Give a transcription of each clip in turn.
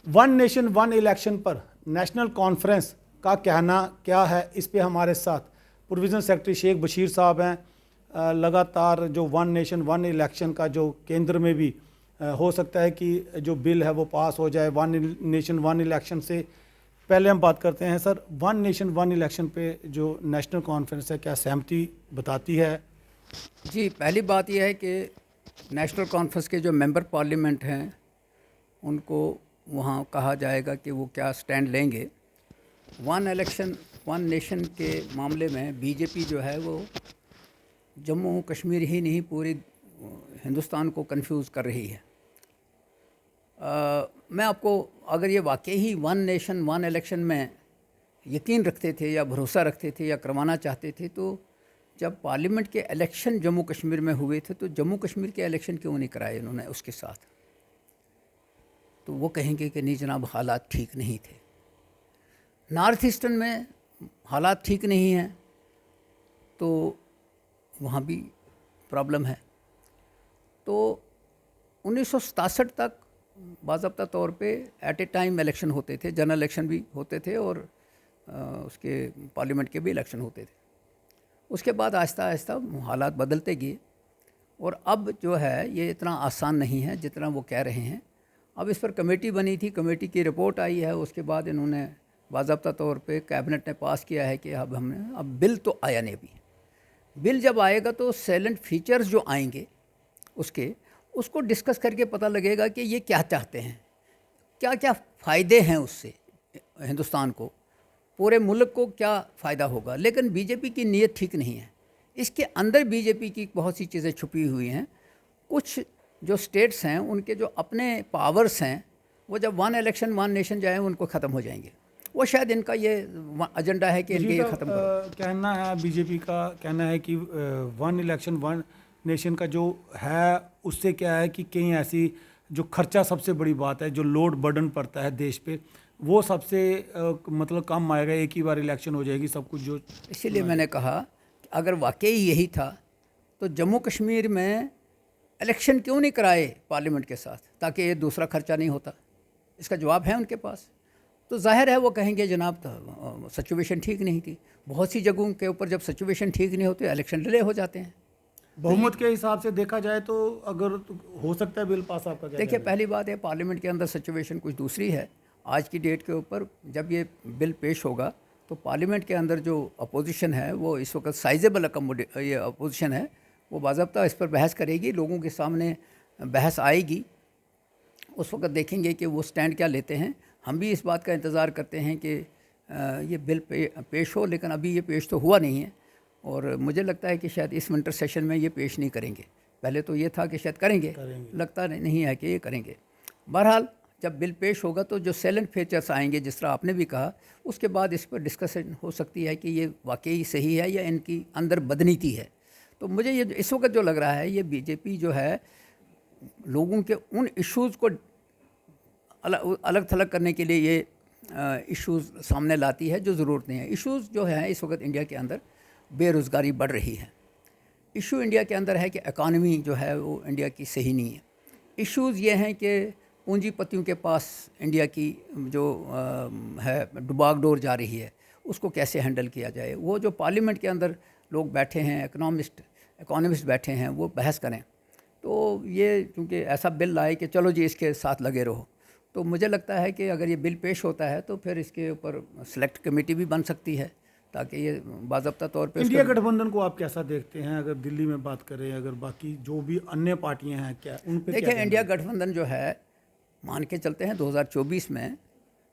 One nation one election पर national conference का कहना क्या है, इस पे हमारे साथ प्रोविजनल सेक्रेटरी शेख बशीर साहब हैं। लगातार जो वन नेशन वन इलेक्शन का जो केंद्र में भी हो सकता है कि जो बिल है वो पास हो जाए वन नेशन वन इलेक्शन से। पहले हम बात करते हैं sir, one nation one election पे जो नेशनल कॉन्फ्रेंस है क्या सहमति बताती है? जी, पहली बात यह है कि नेशनल कॉन्फ्रेंस के जो मेंबर पार्लियामेंट हैं उनको वहाँ कहा जाएगा कि वो क्या स्टैंड लेंगे। वन इलेक्शन वन नेशन के मामले में बीजेपी जो है वो जम्मू कश्मीर ही नहीं पूरी हिंदुस्तान को कंफ्यूज कर रही है। मैं आपको अगर ये वाकई ही वन नेशन वन इलेक्शन में यकीन रखते थे या भरोसा रखते थे या करवाना चाहते थे, तो जब पार्लियामेंट के इलेक्शन जम्मू कश्मीर में हुए थे तो जम्मू कश्मीर के इलेक्शन क्यों नहीं कराए इन्होंने उसके साथ? तो वो कहेंगे कि नहीं जनाब, हालात ठीक नहीं थे। नॉर्थ ईस्टर्न में हालात ठीक नहीं हैं तो वहाँ भी प्रॉब्लम है। तो 1967 तक बाज़ाब्ता तौर पे एट ए टाइम इलेक्शन होते थे, जनरल इलेक्शन भी होते थे और उसके पार्लियामेंट के भी इलेक्शन होते थे। उसके बाद आहिस्ता आहिस्ता हालात बदलते गए और अब जो है ये इतना आसान नहीं है जितना वो कह रहे हैं। अब इस पर कमेटी बनी थी, कमेटी की रिपोर्ट आई है, उसके बाद इन्होंने बाज़ाब्ता तौर पे कैबिनेट ने पास किया है कि अब बिल तो आया नहीं। अभी बिल जब आएगा तो साइलेंट फीचर्स जो आएंगे उसको डिस्कस करके पता लगेगा कि ये क्या चाहते हैं, क्या क्या फ़ायदे हैं उससे हिंदुस्तान को, पूरे मुल्क को क्या फ़ायदा होगा। लेकिन बीजेपी की नीयत ठीक नहीं है। इसके अंदर बीजेपी की बहुत सी चीज़ें छुपी हुई हैं। कुछ जो स्टेट्स हैं उनके जो अपने पावर्स हैं वो जब वन इलेक्शन वन नेशन जाए उनको ख़त्म हो जाएंगे। वो शायद इनका ये एजेंडा है कि इनके ये ख़त्म करो। कहना है, बीजेपी का कहना है कि वन इलेक्शन वन नेशन का जो है उससे क्या है कि कहीं ऐसी जो खर्चा सबसे बड़ी बात है, जो लोड बर्डन पड़ता है देश पे, वो सबसे मतलब कम आएगा। एक ही बार इलेक्शन हो जाएगी सब कुछ जो। इसीलिए मैंने कहा कि अगर वाकई यही था तो जम्मू कश्मीर में इलेक्शन क्यों नहीं कराए पार्लियामेंट के साथ, ताकि ये दूसरा खर्चा नहीं होता। इसका जवाब है उनके पास। तो जाहिर है वो कहेंगे जनाब तो सिचुएशन ठीक नहीं थी। बहुत सी जगहों के ऊपर जब सिचुएशन ठीक नहीं होती इलेक्शन डिले हो जाते हैं। बहुमत के हिसाब से देखा जाए तो अगर हो सकता है बिल पास, आपका क्या? देखिए, पहली बात है पार्लियामेंट के अंदर सिचुएशन कुछ दूसरी है। आज की डेट के ऊपर जब ये बिल पेश होगा तो पार्लियामेंट के अंदर जो अपोजिशन है वो इस वक्त साइजेबल ये अपोजिशन है, वो बाज़ाब्ता इस पर बहस करेगी, लोगों के सामने बहस आएगी। उस वक्त देखेंगे कि वो स्टैंड क्या लेते हैं। हम भी इस बात का इंतज़ार करते हैं कि ये बिल पेश हो, लेकिन अभी ये पेश तो हुआ नहीं है और मुझे लगता है कि शायद इस विंटर सेशन में ये पेश नहीं करेंगे। पहले तो ये था कि शायद करेंगे। लगता नहीं है कि ये करेंगे। बहरहाल जब बिल पेश होगा तो जो साइलेंट फीचर्स आएंगे, जिस तरह आपने भी कहा, उसके बाद इस पर डिस्कशन हो सकती है कि ये वाकई सही है या इनकी अंदर बदनीति है। तो मुझे ये इस वक्त जो लग रहा है, ये बीजेपी जो है लोगों के उन इश्यूज़ को अलग थलग करने के लिए ये इश्यूज़ सामने लाती है जो ज़रूरत नहीं है। इश्यूज़ जो है इस वक्त इंडिया के अंदर, बेरोज़गारी बढ़ रही है। इशू इंडिया के अंदर है कि इकानमी जो है वो इंडिया की सही नहीं है। इश्यूज़ ये हैं कि पूंजीपतियों के पास इंडिया की जो है डुबागडोर जा रही है, उसको कैसे हैंडल किया जाए। वो जो पार्लियामेंट के अंदर लोग बैठे हैं, इकोनॉमिस्ट बैठे हैं, वो बहस करें। तो ये क्योंकि ऐसा बिल लाए कि चलो जी इसके साथ लगे रहो, तो मुझे लगता है कि अगर ये बिल पेश होता है तो फिर इसके ऊपर सेलेक्ट कमेटी भी बन सकती है ताकि ये बाज़ाब्ता तौर पे। इंडिया गठबंधन को आप कैसा देखते हैं? अगर दिल्ली में बात करें, अगर बाकी जो भी अन्य पार्टियां हैं, क्या उन पे? देखिए, इंडिया गठबंधन जो है मान के चलते हैं 2024 में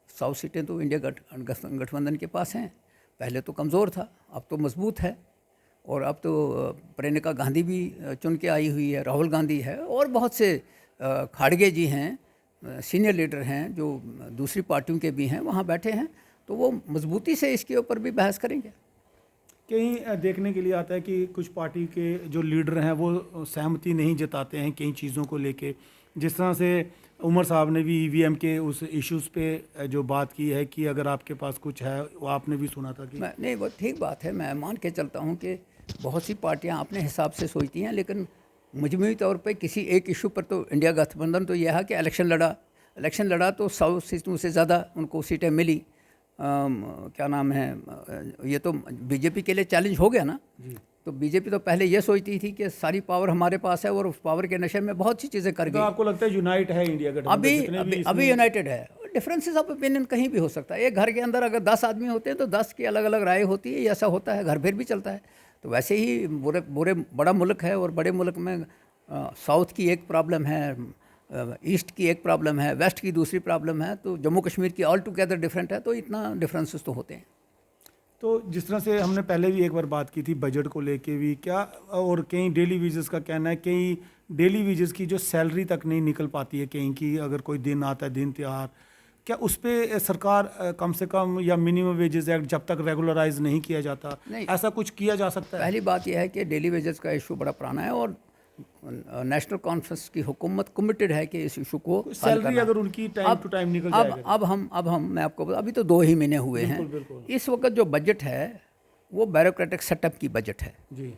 100 सीटें तो इंडिया गठबंधन के पास हैं। पहले तो कमज़ोर था, अब तो मजबूत है और अब तो प्रियंका गांधी भी चुन के आई हुई है, राहुल गांधी है और बहुत से खाड़गे जी हैं, सीनियर लीडर हैं जो दूसरी पार्टियों के भी हैं, वहाँ बैठे हैं। तो वो मजबूती से इसके ऊपर भी बहस करेंगे। कहीं देखने के लिए आता है कि कुछ पार्टी के जो लीडर हैं वो सहमति नहीं जताते हैं कई चीज़ों को लेके। जिस तरह से उमर साहब ने भी ईवीएम के उस इश्यूज़ पे जो बात की है कि अगर आपके पास कुछ है, वो आपने भी सुना था कि नहीं, वो ठीक बात है। मैं मान के चलता हूँ कि बहुत सी पार्टियाँ अपने हिसाब से सोचती हैं, लेकिन मजमूई तौर पे किसी एक इशू पर तो इंडिया गठबंधन तो यह है कि इलेक्शन लड़ा, इलेक्शन लड़ा तो 100 सीटों से ज़्यादा उनको सीटें मिली। क्या नाम है, ये तो बीजेपी के लिए चैलेंज हो गया ना। तो बीजेपी तो पहले ये सोचती थी कि सारी पावर हमारे पास है और उस पावर के नशे में बहुत सी चीज़ें कर तो गई। आपको लगता है यूनाइट है इंडिया गठबंधन? अभी जितने भी अभी यूनाइटेड है। डिफरेंसेस ऑफ ओपिनियन कहीं भी हो सकता है। एक घर के अंदर अगर 10 आदमी होते हैं तो 10 की अलग अलग राय होती है, ऐसा होता है, घर फिर भी चलता है। तो वैसे ही बड़ा मुल्क है और बड़े मुल्क में साउथ की एक प्रॉब्लम है, ईस्ट की एक प्रॉब्लम है, वेस्ट की दूसरी प्रॉब्लम है, तो जम्मू कश्मीर की ऑल टुगेदर डिफरेंट है। तो इतना डिफरेंसेस तो होते हैं। तो जिस तरह से हमने पहले भी एक बार बात की थी बजट को लेके भी, क्या और कई डेली वेजेस का कहना है, कई डेली वेजेस की जो सैलरी तक नहीं निकल पाती है कहीं की, अगर कोई दिन आता है दिन त्यौहार, क्या उस पर सरकार कम से कम या मिनिमम वेजेस एक्ट जब तक रेगुलराइज नहीं किया जाता, नहीं, ऐसा कुछ किया जा सकता है? पहली बात यह है कि डेली वेजेस का इशू बड़ा पुराना है और नेशनल कॉन्फ्रेंस की हुकूमत कमिटेड है कि इस इशू को सैलरी अगर उनकी टाइम टू टाइम निकल जाएगा। अब हम मैं आपको अभी तो 2 ही महीने हुए हैं। बिल्कुल। इस वक्त जो बजट है वो ब्यूरोक्रेटिक सेटअप की बजट है जी।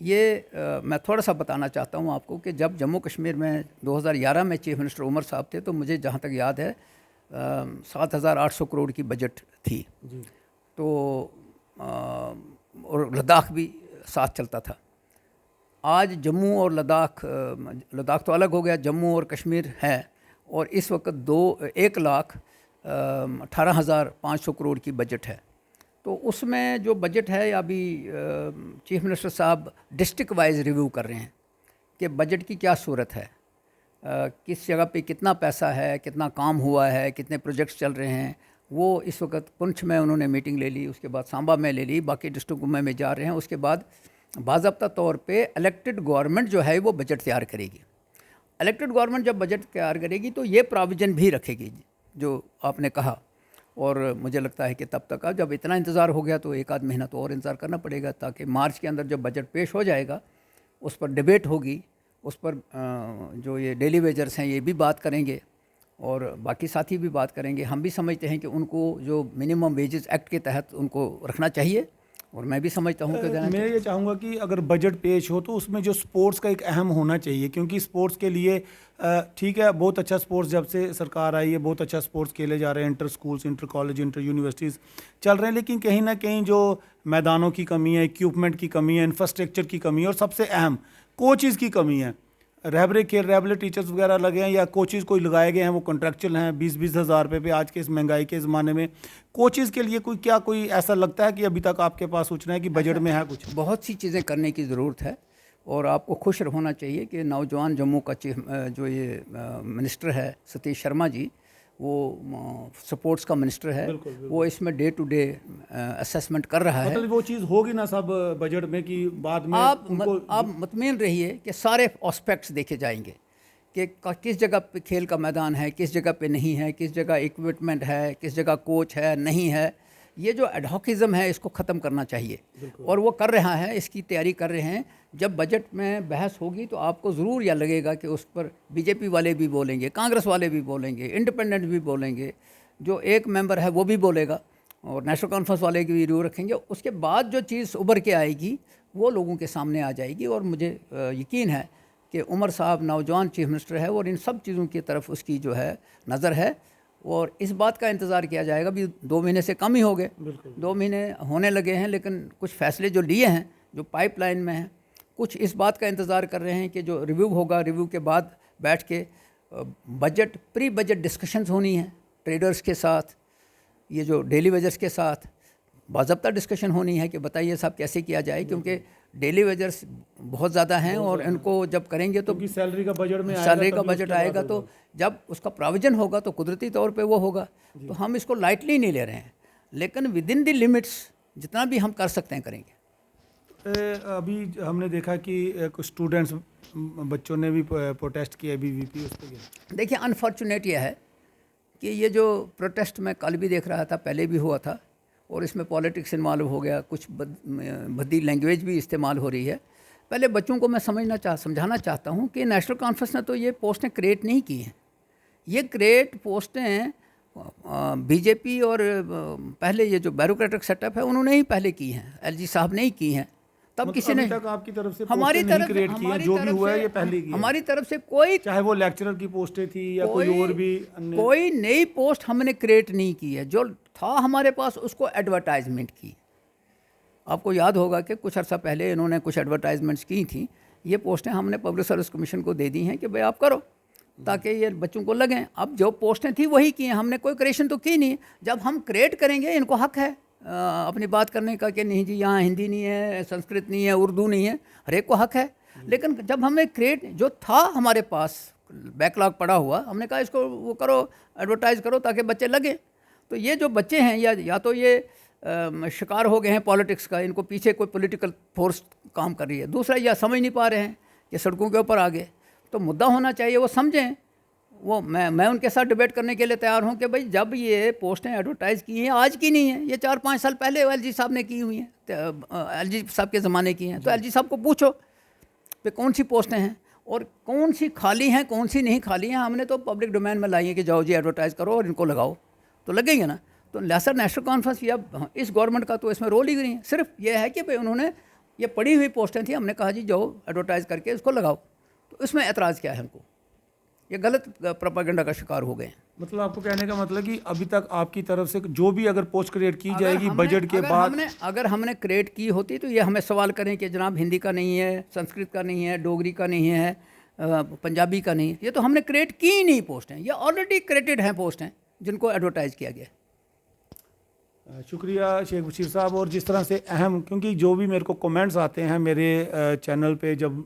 ये मैं थोड़ा सा बताना चाहता हूँ आपको कि जब जम्मू कश्मीर में 2011 में चीफ मिनिस्टर उमर साहब थे तो मुझे जहाँ तक याद है 7,800 करोड़ की बजट थी जी। तो और लद्दाख भी साथ चलता था। आज जम्मू और लद्दाख तो अलग हो गया, जम्मू और कश्मीर है और इस वक्त 1,18,500 करोड़ की बजट है। तो उसमें जो बजट है अभी चीफ मिनिस्टर साहब डिस्ट्रिक्ट वाइज रिव्यू कर रहे हैं कि बजट की क्या सूरत है, किस जगह पे कितना पैसा है, कितना काम हुआ है, कितने प्रोजेक्ट्स चल रहे हैं। वो इस वक्त पुंछ में उन्होंने मीटिंग ले ली, उसके बाद सांबा में ले ली, बाकी डिस्ट्रिक्टों में जा रहे हैं। उसके बाद बाज़ाब्ता तौर पे इलेक्टेड गवर्नमेंट जो है वो बजट तैयार करेगी। इलेक्टेड गवर्नमेंट जब बजट तैयार करेगी तो ये प्रोविज़न भी रखेगी जो आपने कहा। और मुझे लगता है कि तब तक जब इतना इंतज़ार हो गया तो 1 आध महीना तो और इंतज़ार करना पड़ेगा, ताकि मार्च के अंदर जब बजट पेश हो जाएगा उस पर डिबेट होगी, उस पर जो ये डेली वेजर्स हैं ये भी बात करेंगे और बाकी साथी भी बात करेंगे। हम भी समझते हैं कि उनको जो मिनिमम वेजेस एक्ट के तहत उनको रखना चाहिए और मैं भी समझता हूँ कि मैं ये चाहूँगा कि अगर बजट पेश हो तो उसमें जो स्पोर्ट्स का एक अहम होना चाहिए, क्योंकि स्पोर्ट्स के लिए ठीक है, बहुत अच्छा स्पोर्ट्स जब से सरकार आई है बहुत अच्छा स्पोर्ट्स खेले जा रहे हैं, inter schools, inter college, inter universities चल रहे हैं, लेकिन कहीं ना कहीं जो मैदानों की कमी है, इक्विपमेंट की कमी है, इंफ्रास्ट्रक्चर की कमी है और सबसे अहम कोचेज़ की कमी है। रहबरे खेल रहबरे टीचर्स वगैरह लगे हैं या कोचेज़ कोई लगाए गए हैं वो कॉन्ट्रैक्चुअल हैं 20-20 हज़ार रुपये पे आज के इस महंगाई के ज़माने में। कोचेज़ के लिए कोई ऐसा लगता है कि अभी तक आपके पास सूचना है कि बजट में है कुछ? बहुत सी चीज़ें करने की ज़रूरत है और आपको खुश होना चाहिए कि नौजवान जम्मू का चीफ जो ये मिनिस्टर है सतीश शर्मा जी, वो स्पोर्ट्स का मिनिस्टर है। बिल्कुल। वो इसमें डे टू डे असेसमेंट कर रहा है। मतलब वो चीज़ होगी ना सब बजट में कि बाद में आप मुतमिन रहिए कि सारे एस्पेक्ट्स देखे जाएंगे कि किस जगह पे खेल का मैदान है, किस जगह पे नहीं है, किस जगह इक्विपमेंट है, किस जगह कोच है नहीं है। ये जो एडहॉकिज़म है इसको ख़त्म करना चाहिए और वो कर रहा है, इसकी तैयारी कर रहे हैं। जब बजट में बहस होगी तो आपको ज़रूर यह लगेगा कि उस पर बीजेपी वाले भी बोलेंगे, कांग्रेस वाले भी बोलेंगे, इंडिपेंडेंट भी बोलेंगे, जो एक मेंबर है वो भी बोलेगा और नेशनल कॉन्फ्रेंस वाले की भी रिव्यू रखेंगे। उसके बाद जो चीज़ उभर के आएगी वो लोगों के सामने आ जाएगी और मुझे यकीन है कि उमर साहब नौजवान चीफ मिनिस्टर है और इन सब चीज़ों की तरफ उसकी जो है नज़र है और इस बात का इंतज़ार किया जाएगा। भी 2 महीने से कम ही हो गए, 2 महीने होने लगे हैं, लेकिन कुछ फैसले जो लिए हैं जो पाइपलाइन में हैं, कुछ इस बात का इंतज़ार कर रहे हैं कि जो रिव्यू होगा, रिव्यू के बाद बैठ के बजट प्री बजट डिस्कशंस होनी है ट्रेडर्स के साथ, ये जो डेली वेजर्स के साथ बाज़ाब्ता डिस्कशन होनी है कि बताइए साहब कैसे किया जाए, क्योंकि डेली वेजर्स बहुत ज़्यादा हैं और इनको जब करेंगे तो सैलरी का बजट में सैलरी का बजट आएगा तो जब उसका प्रोविज़न होगा तो कुदरती तौर पे वो होगा। तो हम इसको लाइटली नहीं ले रहे हैं, लेकिन विद इन द लिमिट्स जितना भी हम कर सकते हैं करेंगे। अभी हमने देखा कि कुछ स्टूडेंट्स बच्चों ने भी प्रोटेस्ट किया बीवीपी उस पर। देखिए अनफॉर्चुनेट यह है कि ये जो प्रोटेस्ट मैं कल भी देख रहा था, पहले भी हुआ था और इसमें पॉलिटिक्स इन्वॉल्व हो गया, कुछ भद्दी लैंग्वेज भी इस्तेमाल हो रही है। पहले बच्चों को मैं समझाना चाहता हूँ कि नेशनल कॉन्फ्रेंस ने तो ये पोस्टें क्रिएट नहीं की हैं। ये क्रिएट पोस्टें बीजेपी और पहले ये जो ब्यूरोक्रेटिक सेटअप है उन्होंने ही पहले की हैं, एलजी साहब ने ही की हैं, तब किसी अभी ने तक आपकी तरफ से हमारी पोस्टें नहीं तरफ क्रिएट की हैं, जो भी हुआ है ये पहले की है। हमारी तरफ से कोई चाहे वो लेक्चरर की पोस्टें थी या कोई और भी अन्य। कोई नई पोस्ट हमने क्रिएट नहीं की है। जो था हमारे पास उसको एडवर्टाइजमेंट की। आपको याद होगा कि कुछ अर्सा पहले इन्होंने कुछ एडवर्टाइजमेंट्स की थी। ये पोस्टें हमने पब्लिक सर्विस कमीशन को दे दी हैं कि भाई आप करो, ताकि ये बच्चों को लगें। अब जो पोस्टें थी वही की हैं, हमने कोई क्रिएशन तो की नहीं। जब हम क्रिएट करेंगे, इनको हक है अपनी बात करने का कि नहीं जी यहाँ हिंदी नहीं है, संस्कृत नहीं है, उर्दू नहीं है, हर एक को हक है। लेकिन जब हमने क्रिएट जो था हमारे पास बैकलॉग पड़ा हुआ, हमने कहा इसको वो करो, एडवर्टाइज़ करो ताकि बच्चे लगे। तो ये जो बच्चे हैं या तो ये शिकार हो गए हैं पॉलिटिक्स का, इनको पीछे कोई पॉलिटिकल फोर्स काम कर रही है। दूसरा या समझ नहीं पा रहे हैं, ये सड़कों के ऊपर आ गए। तो मुद्दा होना चाहिए वो समझें। वो मैं उनके साथ डिबेट करने के लिए तैयार हूँ कि भाई जब ये पोस्टें एडवर्टाइज़ की हैं, आज की नहीं है, ये 4-5 साल पहले एलजी साहब ने की हुई हैं, एलजी साहब के ज़माने की हैं। तो एलजी साहब को पूछो कि कौन सी पोस्टें हैं और कौन सी खाली हैं, कौन सी नहीं खाली हैं। हमने तो पब्लिक डोमेन में लाई है कि जाओ जी एडवर्टाइज़ करो और इनको लगाओ, तो लगेंगे ना। तो लेसर नेशनल कॉन्फ्रेंस या इस गवर्नमेंट का तो इसमें रोल ही नहीं है। सिर्फ ये है कि भाई उन्होंने ये पड़ी हुई पोस्टें थी, हमने कहा जी जाओ एडवर्टाइज़ करके इसको लगाओ। तो इसमें एतराज़ क्या है उनको? ये गलत प्रोपेगेंडा का शिकार हो गए हैं। मतलब आपको कहने का मतलब कि अभी तक आपकी तरफ से जो भी अगर पोस्ट क्रिएट की जाएगी बजट के बाद, अगर हमने क्रिएट की होती तो ये हमें सवाल करें कि जनाब हिंदी का नहीं है, संस्कृत का नहीं है, डोगरी का नहीं है, पंजाबी का नहीं है। ये तो हमने क्रिएट की ही नहीं पोस्ट हैं, ये ऑलरेडी क्रिएटेड हैं पोस्ट हैं जिनको एडवर्टाइज़ किया गया। शुक्रिया शेख बशीर साहब। और जिस तरह से अहम, क्योंकि जो भी मेरे को कमेंट्स आते हैं मेरे चैनल पे, जब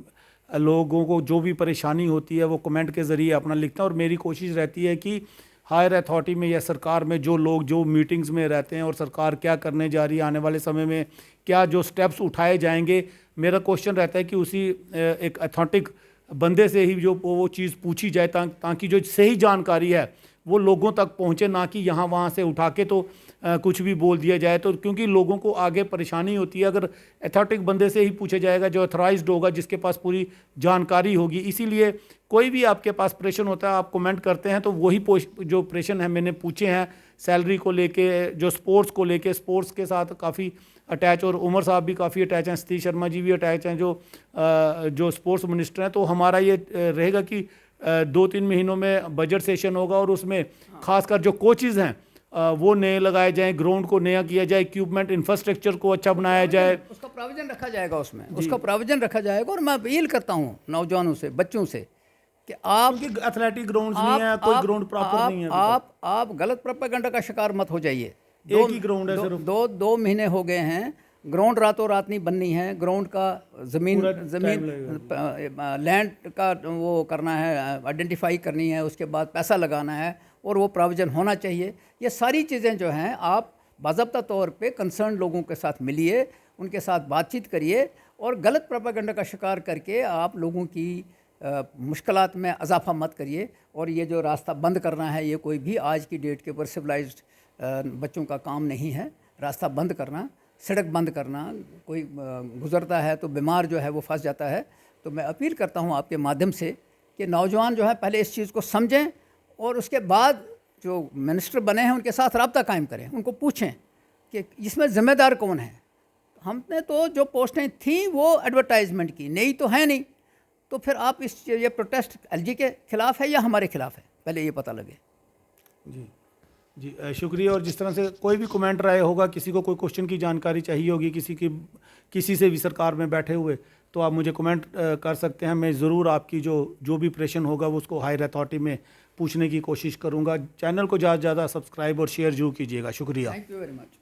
लोगों को जो भी परेशानी होती है वो कमेंट के ज़रिए अपना लिखता है, और मेरी कोशिश रहती है कि हायर अथॉरिटी में या सरकार में जो लोग जो मीटिंग्स में रहते हैं और सरकार क्या करने जा रही है आने वाले समय में, क्या जो स्टेप्स उठाए जाएंगे, मेरा क्वेश्चन रहता है कि उसी एक अथॉरिटिक बंदे से ही जो वो चीज़ पूछी जाए, ताकि जो सही जानकारी है वो लोगों तक पहुँचे, ना कि यहाँ वहाँ से उठा के तो कुछ भी बोल दिया जाए। तो क्योंकि लोगों को आगे परेशानी होती है, अगर अथॉरिटिक बंदे से ही पूछा जाएगा जो अथॉराइज्ड होगा, जिसके पास पूरी जानकारी होगी। इसीलिए कोई भी आपके पास प्रश्न होता है, आप कमेंट करते हैं, तो वही जो प्रश्न है मैंने पूछे हैं सैलरी को लेके, जो स्पोर्ट्स को लेके, स्पोर्ट्स के साथ काफ़ी अटैच, और उमर साहब भी काफ़ी अटैच हैं, सतीश शर्मा जी भी अटैच हैं जो स्पोर्ट्स मिनिस्टर हैं। तो हमारा ये रहेगा कि 2-3 महीनों में बजट सेशन होगा, और उसमें खासकर जो कोचेज़ हैं वो नए लगाए जाएं, ग्राउंड को नया किया जाए, इक्विपमेंट इंफ्रास्ट्रक्चर को अच्छा बनाया जाए, उसका प्रोविजन रखा जाएगा, उसमें उसका प्रोविजन रखा जाएगा। और मैं अपील करता हूँ नौजवानों से, बच्चों से कि आप, क्योंकि एथलेटिक ग्राउंड्स नहीं है, कोई ग्राउंड प्रॉपर नहीं है, आप गलत प्रोपेगेंडा का शिकार मत हो जाइए। एक ही ग्राउंड है सिर्फ। दो महीने हो गए हैं, ग्राउंड रातों रात नहीं बननी है। ग्राउंड का ज़मीन लैंड का वो करना है, आइडेंटिफाई करनी है, उसके बाद पैसा लगाना है, और वो प्रोविज़न होना चाहिए। ये सारी चीज़ें जो हैं आप बाज़ाब्ता तौर पे कंसर्न लोगों के साथ मिलिए, उनके साथ बातचीत करिए, और गलत प्रोपेगेंडा का शिकार करके आप लोगों की मुश्किलात में इजाफा मत करिए। और ये जो रास्ता बंद करना है, ये कोई भी आज की डेट के ऊपर सिविलाइज्ड बच्चों का काम नहीं है। रास्ता बंद करना, सड़क बंद करना, कोई गुज़रता है तो बीमार जो है वो फंस जाता है। तो मैं अपील करता हूँ आपके माध्यम से कि नौजवान जो है पहले इस चीज़ को समझें, और उसके बाद जो मिनिस्टर बने हैं उनके साथ रब्ता कायम करें, उनको पूछें कि इसमें ज़िम्मेदार कौन है। हमने तो जो पोस्टें थी वो एडवर्टाइजमेंट की, नई तो है नहीं। तो फिर आप ये प्रोटेस्ट एलजी के ख़िलाफ़ है या हमारे ख़िलाफ़ है, पहले ये पता लगे। जी शुक्रिया। और जिस तरह से कोई भी कमेंट आया होगा, किसी को कोई क्वेश्चन की जानकारी चाहिए होगी, किसी से भी सरकार में बैठे हुए, तो आप मुझे कमेंट कर सकते हैं। मैं ज़रूर आपकी जो भी प्रश्न होगा वो उसको हायर अथॉरिटी में पूछने की कोशिश करूंगा। चैनल को ज़्यादा से ज़्यादा सब्सक्राइब और शेयर जरूर कीजिएगा। शुक्रिया। Thank you very much.